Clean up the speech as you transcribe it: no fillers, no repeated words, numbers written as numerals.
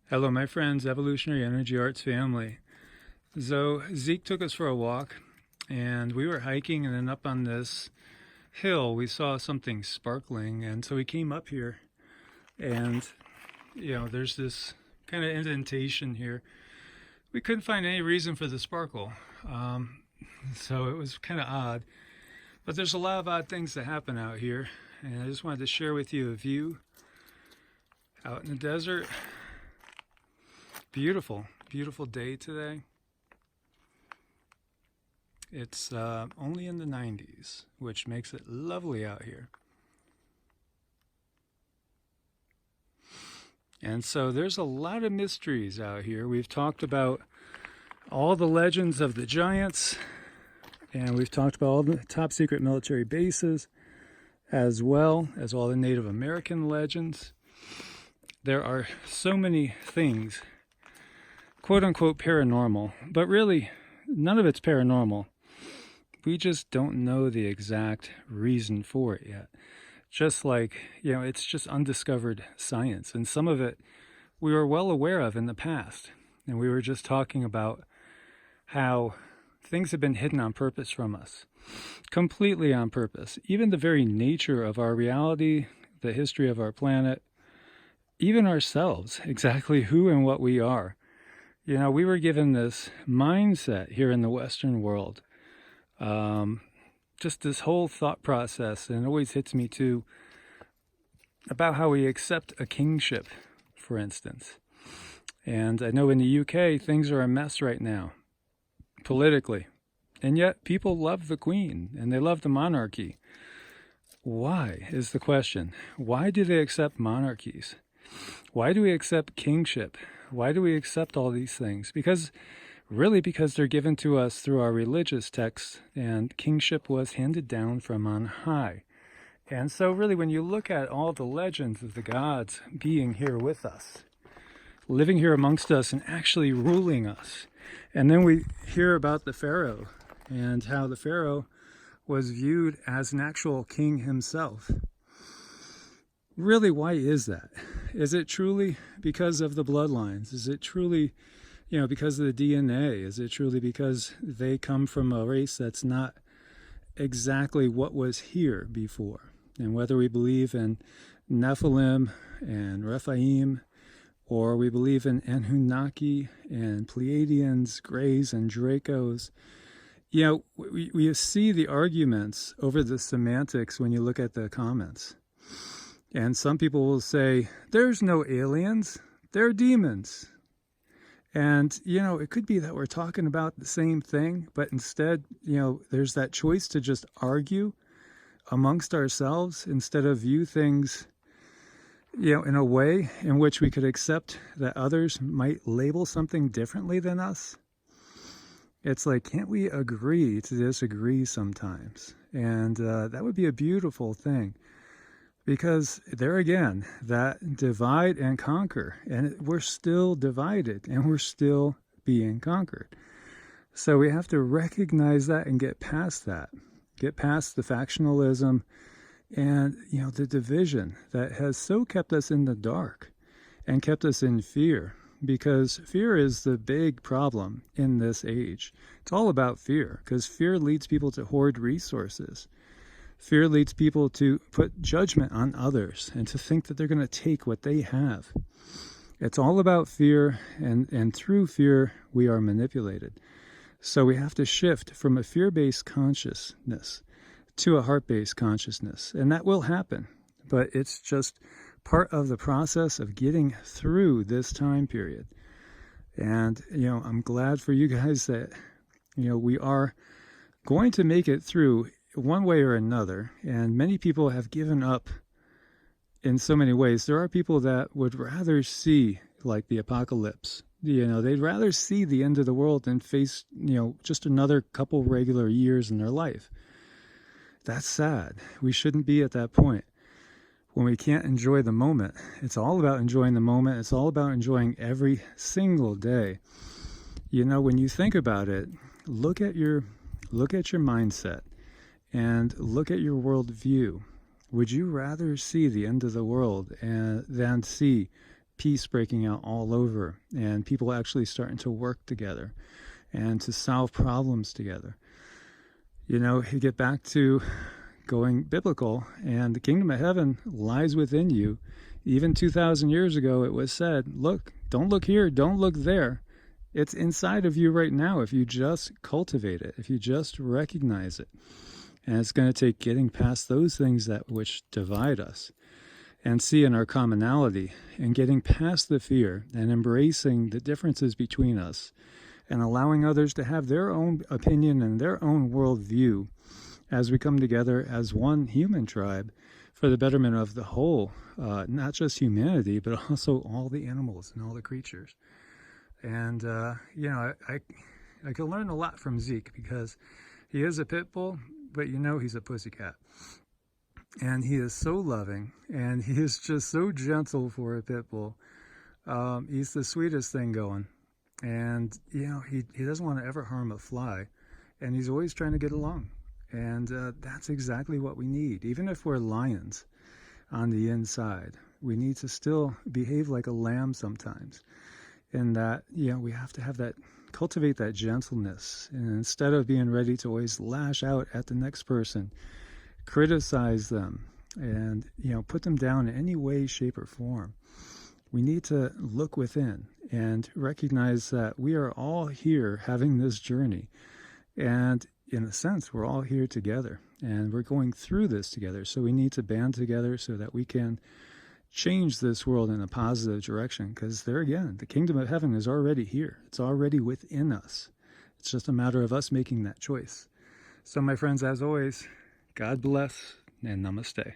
Hello, my friends, Evolutionary Energy Arts family. So, Zeke took us for a walk, and we were hiking, and then up on this hill, we saw something sparkling, and so we came up here, and there's this kind of indentation here. We couldn't find any reason for the sparkle, so it was kind of odd. But there's a lot of odd things that happen out here, and I just wanted to share with you a view out in the desert. Beautiful, beautiful day today. It's only in the 90s, which makes it lovely out here. And so there's a lot of mysteries out here. We've talked about all the legends of the giants, and we've talked about all the top secret military bases, as well as all the Native American legends. There are so many things quote-unquote paranormal, but really none of it's paranormal. We just don't know the exact reason for it yet. Just like, it's just undiscovered science, and some of it we were well aware of in the past, and we were just talking about how things have been hidden on purpose from us, completely on purpose. Even the very nature of our reality, the history of our planet, even ourselves, exactly who and what we are. We were given this mindset here in the Western world, just this whole thought process, and it always hits me too, about how we accept a kingship, for instance. And I know in the UK, things are a mess right now, politically. And yet people love the Queen, and they love the monarchy. Why is the question? Why do they accept monarchies? Why do we accept kingship? Why do we accept all these things? Because they're given to us through our religious texts, and kingship was handed down from on high. And so really, when you look at all the legends of the gods being here with us, living here amongst us and actually ruling us, and then we hear about the Pharaoh and how the Pharaoh was viewed as an actual king himself. Really, why is that? Is it truly because of the bloodlines? Is it truly, because of the DNA? Is it truly because they come from a race that's not exactly what was here before? And whether we believe in Nephilim and Rephaim, or we believe in Anunnaki and Pleiadians, Greys and Dracos, we see the arguments over the semantics when you look at the comments. And some people will say, there's no aliens, they're demons. And, it could be that we're talking about the same thing, but instead, there's that choice to just argue amongst ourselves instead of view things, in a way in which we could accept that others might label something differently than us. It's like, can't we agree to disagree sometimes? And that would be a beautiful thing. Because there again, that divide and conquer, and we're still divided and we're still being conquered. So we have to recognize that and get past that, get past the factionalism and, the division that has so kept us in the dark and kept us in fear, because fear is the big problem in this age. It's all about fear, because fear leads people to hoard resources. Fear leads people to put judgment on others and to think that they're going to take what they have. It's all about fear, and through fear, we are manipulated. So we have to shift from a fear-based consciousness to a heart-based consciousness. And that will happen, but it's just part of the process of getting through this time period. And, I'm glad for you guys that, we are going to make it through one way or another, and many people have given up in so many ways. There are people that would rather see like the apocalypse. They'd rather see the end of the world than face, just another couple regular years in their life. That's sad. We shouldn't be at that point when we can't enjoy the moment. It's all about enjoying the moment. It's all about enjoying every single day. When you think about it, look at your mindset. And look at your worldview. Would you rather see the end of the world than see peace breaking out all over, and people actually starting to work together and to solve problems together. You know, you get back to going biblical, and the kingdom of heaven lies within you. Even 2,000 years ago, it was said, look, don't look here, don't look there. It's inside of you right now if you just cultivate it, if you just recognize it. And it's going to take getting past those things that which divide us and seeing our commonality and getting past the fear and embracing the differences between us and allowing others to have their own opinion and their own worldview as we come together as one human tribe for the betterment of the whole, not just humanity, but also all the animals and all the creatures. And, you know, I could learn a lot from Zeke because he is a pit bull, but you know he's a pussycat. And he is so loving, and he is just so gentle for a pit bull. He's the sweetest thing going. And, you know, he doesn't want to ever harm a fly, and he's always trying to get along. And that's exactly what we need. Even if we're lions on the inside, we need to still behave like a lamb sometimes. In that, you know, we have to have that, cultivate that gentleness. And instead of being ready to always lash out at the next person, criticize them, and, you know, put them down in any way, shape, or form, we need to look within and recognize that we are all here having this journey. And in a sense, we're all here together, and we're going through this together. So we need to band together so that we can change this world in a positive direction. Because there again, the kingdom of heaven is already here. It's already within us. It's just a matter of us making that choice. So my friends, as always, God bless and namaste.